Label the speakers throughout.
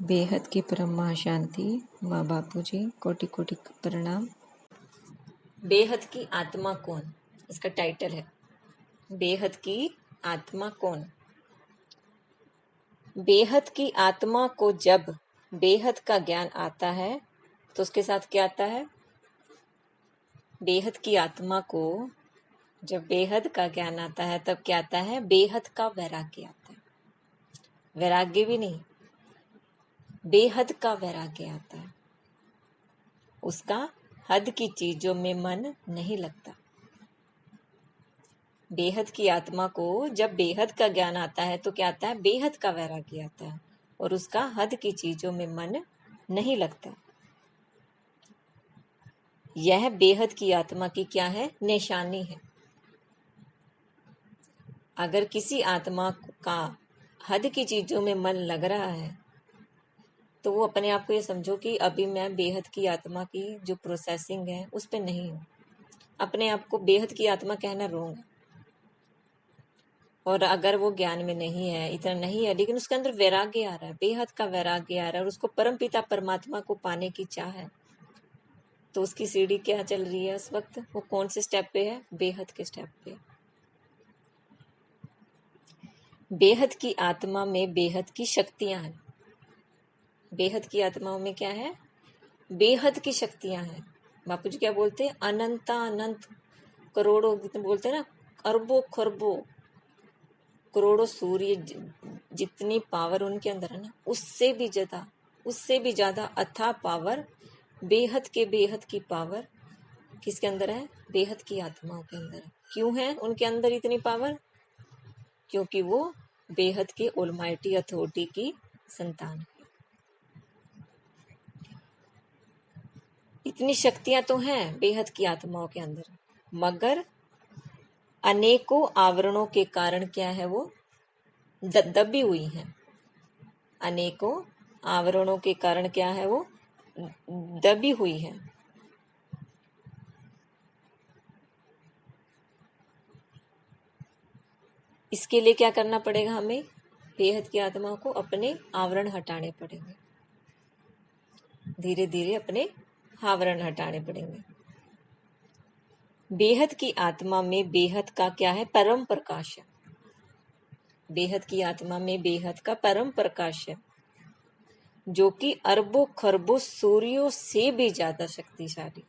Speaker 1: बेहद की परम महाशांति माँ बापू जी कोटि कोटि प्रणाम। बेहद की आत्मा कौन, इसका टाइटल है। बेहद की आत्मा कौन। बेहद की आत्मा को जब बेहद का ज्ञान आता है तो उसके साथ क्या आता है। बेहद की आत्मा को जब बेहद का ज्ञान आता है तब क्या आता है, बेहद का वैराग्य आता है। वैराग्य भी नहीं, बेहद का वैराग्य आता है। उसका हद की चीजों में मन नहीं लगता। बेहद की आत्मा को जब बेहद का ज्ञान आता है तो क्या आता है, बेहद का वैराग्य आता है और उसका हद की चीजों में मन नहीं लगता। यह बेहद की आत्मा की क्या है, निशानी है। अगर किसी आत्मा का हद की चीजों में मन लग रहा है तो वो अपने आप को ये समझो कि अभी मैं बेहद की आत्मा की जो प्रोसेसिंग है उस पे नहीं हूँ। अपने आप को बेहद की आत्मा कहना रोंग है। और अगर वो ज्ञान में नहीं है, इतना नहीं है, लेकिन उसके अंदर वैराग्य आ रहा है, बेहद का वैराग्य आ रहा है और उसको परम पिता परमात्मा को पाने की चाह है, तो उसकी सीढ़ी क्या चल रही है उस वक्त, वो कौन से स्टेप पे है, बेहद के स्टेप पे। बेहद की आत्मा में बेहद की शक्तियां हैं। बेहद की आत्माओं में क्या है, बेहद की शक्तियां हैं। बापू जी क्या बोलते हैं, अनंता अनंत करोड़ों बोलते हैं ना, अरबों खरबों करोड़ों सूर्य जितनी पावर उनके अंदर है ना, उससे भी ज्यादा अथाह पावर, बेहद के बेहद की पावर किसके अंदर है, बेहद की आत्माओं के अंदर है। क्यों है उनके अंदर इतनी पावर, क्योंकि वो बेहद के ऑलमाइटी अथॉरिटी की संतान है। इतनी शक्तियां तो हैं बेहद की आत्माओं के अंदर, मगर अनेकों आवरणों के कारण क्या है, वो दबी हुई हैं। अनेकों आवरणों के कारण क्या है, वो दबी हुई है। इसके लिए क्या करना पड़ेगा, हमें बेहद की आत्मा को अपने आवरण हटाने पड़ेंगे। धीरे धीरे अपने आवरण हटाने पड़ेंगे। बेहद की आत्मा में बेहद का क्या है, परम प्रकाश है। बेहद की आत्मा में बेहद का परम प्रकाश है, जो कि अरबों खरबों सूर्यों से भी ज्यादा शक्तिशाली।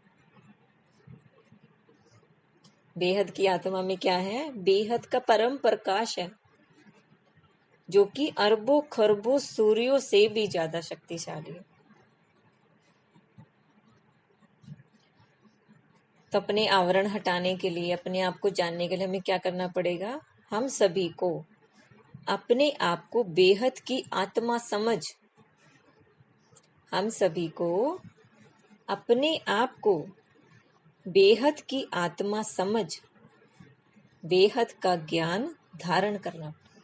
Speaker 1: बेहद की आत्मा में क्या है, बेहद का परम प्रकाश है, जो कि अरबों खरबों सूर्यों से भी ज्यादा शक्तिशाली है। तो अपने आवरण हटाने के लिए, अपने आप को जानने के लिए हमें क्या करना पड़ेगा, हम सभी को अपने आप को बेहद की आत्मा समझ, हम सभी को अपने आप को बेहद की आत्मा समझ, बेहद का ज्ञान धारण करना पड़ेगा।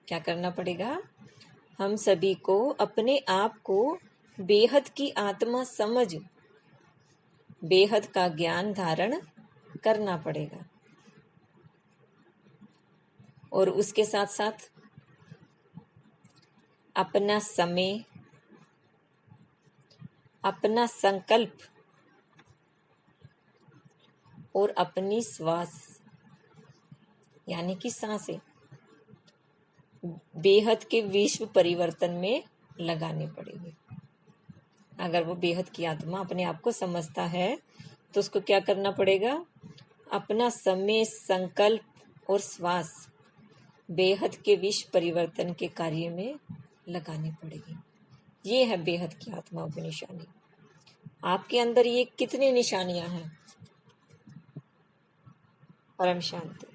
Speaker 1: क्या करना पड़ेगा, हम सभी को अपने आप को बेहद की आत्मा समझ, बेहद का ज्ञान धारण करना पड़ेगा। और उसके साथ साथ अपना समय, अपना संकल्प और अपनी श्वास यानी कि सांसें बेहद के विश्व परिवर्तन में लगानी पड़ेगी। अगर वो बेहद की आत्मा अपने आप को समझता है तो उसको क्या करना पड़ेगा, अपना समय, संकल्प और श्वास बेहद के विश्व परिवर्तन के कार्य में लगानी पड़ेगी। ये है बेहद की आत्माओं की निशानी। आपके अंदर ये कितनी निशानियां हैं। परम शांति।